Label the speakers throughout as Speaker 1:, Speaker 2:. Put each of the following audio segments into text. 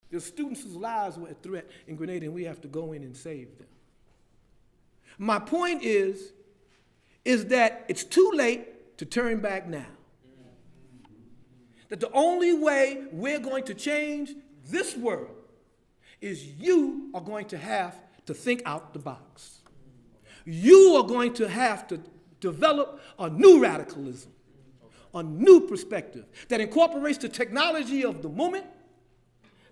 Speaker 1: The students whose lives were at threat in Grenada, and we have to go in and save them. My point is that it's too late to turn back now. That the only way we're going to change this world is you are going to have to think out the box. You are going to have to develop a new radicalism, a new perspective that incorporates the technology of the moment,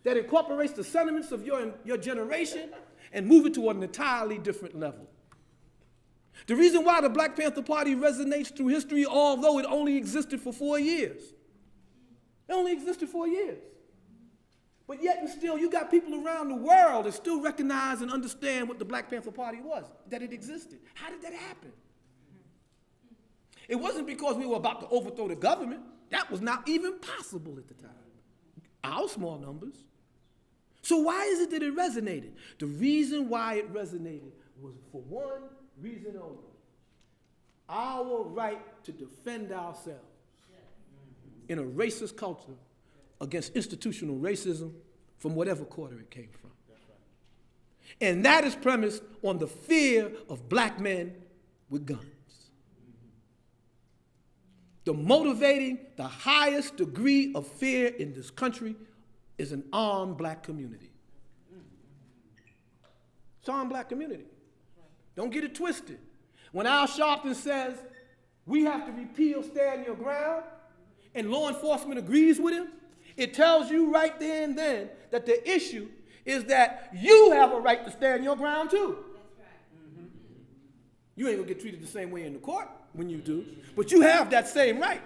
Speaker 1: that incorporates the sentiments of your generation, and move it to an entirely different level. The reason why the Black Panther Party resonates through history, although it only existed for 4 years. It only existed 4 years. But yet and still, you got people around the world that still recognize and understand what the Black Panther Party was, that it existed. How did that happen? It wasn't because we were about to overthrow the government. That was not even possible at the time. Our small numbers. So why is it that it resonated? The reason why it resonated was for one reason only: our right to defend ourselves in a racist culture against institutional racism from whatever quarter it came from. And that is premised on the fear of black men with guns. The highest degree of fear in this country is an armed black community. It's an armed black community. Don't get it twisted. When Al Sharpton says we have to repeal stand your ground, and law enforcement agrees with him, it tells you right there and then that the issue is that you have a right to stand your ground too. That's right. Mm-hmm. You ain't gonna get treated the same way in the court when you do, but you have that same right.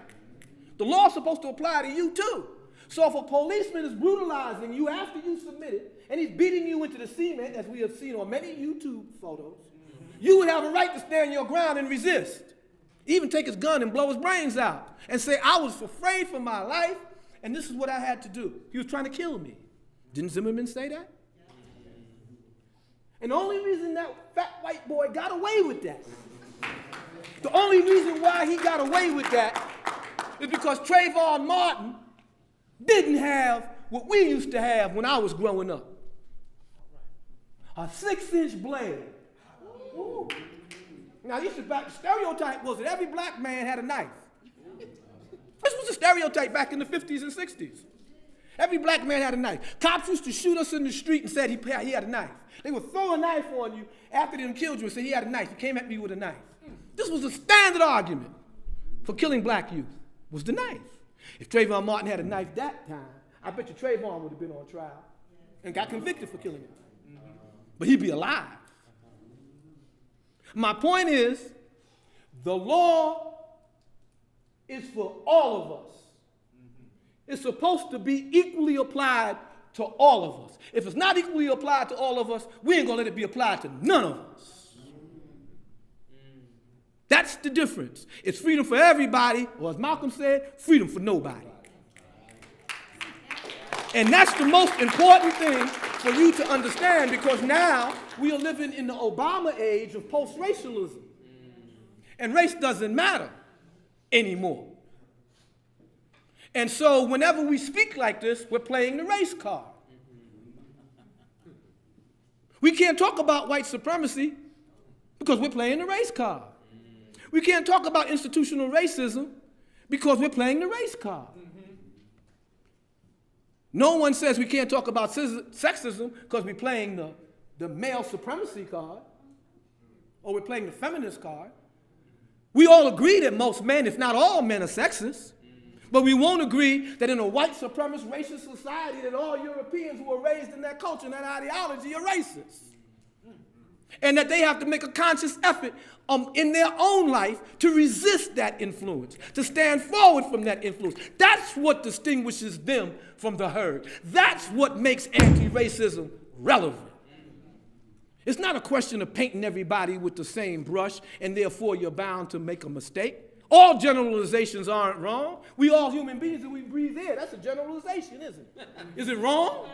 Speaker 1: The law's supposed to apply to you too. So if a policeman is brutalizing you after you submit it, and he's beating you into the cement, as we have seen on many YouTube photos, you would have a right to stand your ground and resist. Even take his gun and blow his brains out and say, I was afraid for my life, and this is what I had to do. He was trying to kill me. Didn't Zimmerman say that? And the only reason that fat white boy got away with that, the only reason why he got away with that is because Trayvon Martin didn't have what we used to have when I was growing up. A 6-inch blade. Ooh. Now, the stereotype was that every black man had a knife. This was a stereotype back in the 50s and 60s. Every black man had a knife. Cops used to shoot us in the street and said he had a knife. They would throw a knife on you after they killed you and say he had a knife. He came at me with a knife. This was a standard argument for killing black youth, was the knife. If Trayvon Martin had a knife that time, I bet you Trayvon would have been on trial and got convicted for killing him. But he'd be alive. My point is, the law is for all of us. It's supposed to be equally applied to all of us. If it's not equally applied to all of us, we ain't gonna let it be applied to none of us. That's the difference. It's freedom for everybody, or as Malcolm said, freedom for nobody. And that's the most important thing for you to understand, because now we are living in the Obama age of post-racialism. And race doesn't matter anymore. And so whenever we speak like this, we're playing the race card. We can't talk about white supremacy because we're playing the race card. We can't talk about institutional racism because we're playing the race card. No one says we can't talk about sexism because we're playing the male supremacy card, or we're playing the feminist card. We all agree that most men, if not all men, are sexist. But we won't agree that in a white supremacist racist society that all Europeans who were raised in that culture and that ideology are racist. And that they have to make a conscious effort in their own life to resist that influence, to stand forward from that influence. That's what distinguishes them from the herd. That's what makes anti-racism relevant. It's not a question of painting everybody with the same brush and therefore you're bound to make a mistake. All generalizations aren't wrong. We all human beings and we breathe air. That's a generalization, isn't it? Is it wrong?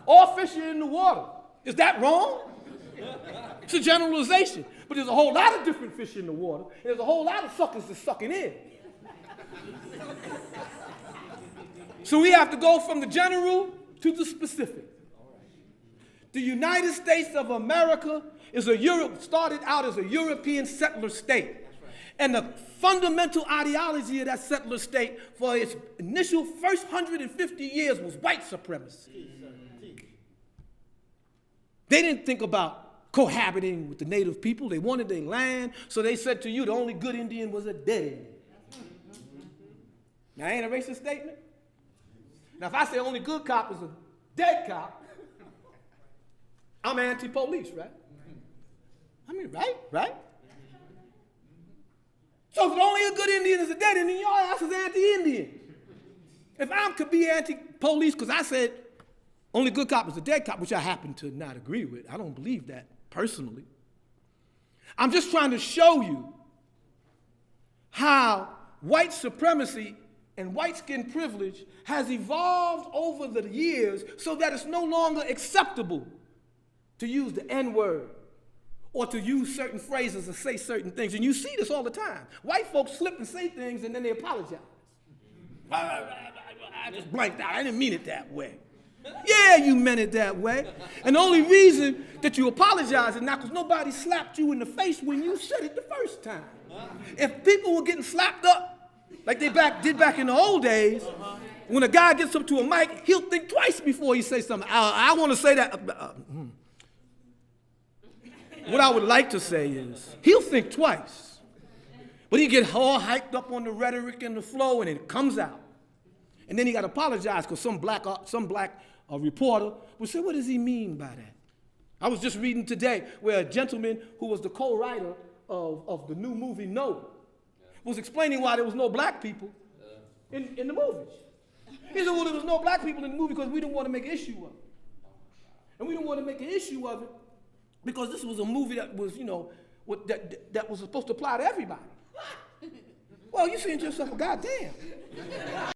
Speaker 1: All fish are in the water. Is that wrong? It's a generalization. But there's a whole lot of different fish in the water. And there's a whole lot of suckers that's sucking in. So we have to go from the general to the specific. The United States of America started out as a European settler state. And the fundamental ideology of that settler state for its initial first 150 years was white supremacy. They didn't think about cohabiting with the native people. They wanted their land, so they said to you the only good Indian was a dead Indian. Now, ain't a racist statement? Now, if I say only good cop is a dead cop, I'm anti-police, right? I mean, right? So if only a good Indian is a dead Indian, your ass is anti-Indian. If I could be anti-police because I said only good cop is a dead cop, which I happen to not agree with. I don't believe that personally. I'm just trying to show you how white supremacy and white skin privilege has evolved over the years so that it's no longer acceptable to use the N-word or to use certain phrases or say certain things. And you see this all the time. White folks slip and say things and then they apologize. I just blanked out. I didn't mean it that way. Yeah, you meant it that way. And the only reason that you apologize is not because nobody slapped you in the face when you said it the first time. If people were getting slapped up like they did back in the old days, when a guy gets up to a mic, he'll think twice before he says something. I want to say that. What I would like to say is, he'll think twice. But he get all hyped up on the rhetoric and the flow, and it comes out. And then he got to apologize because some black reporter would say, what does he mean by that? I was just reading today where a gentleman who was the co-writer of the new movie Note was explaining why there was no black people in the movie. He said, well, there was no black people in the movie because we didn't want to make an issue of it. And we didn't want to make an issue of it because this was a movie that was, that was supposed to apply to everybody. Well, you saying to yourself, well, goddamn.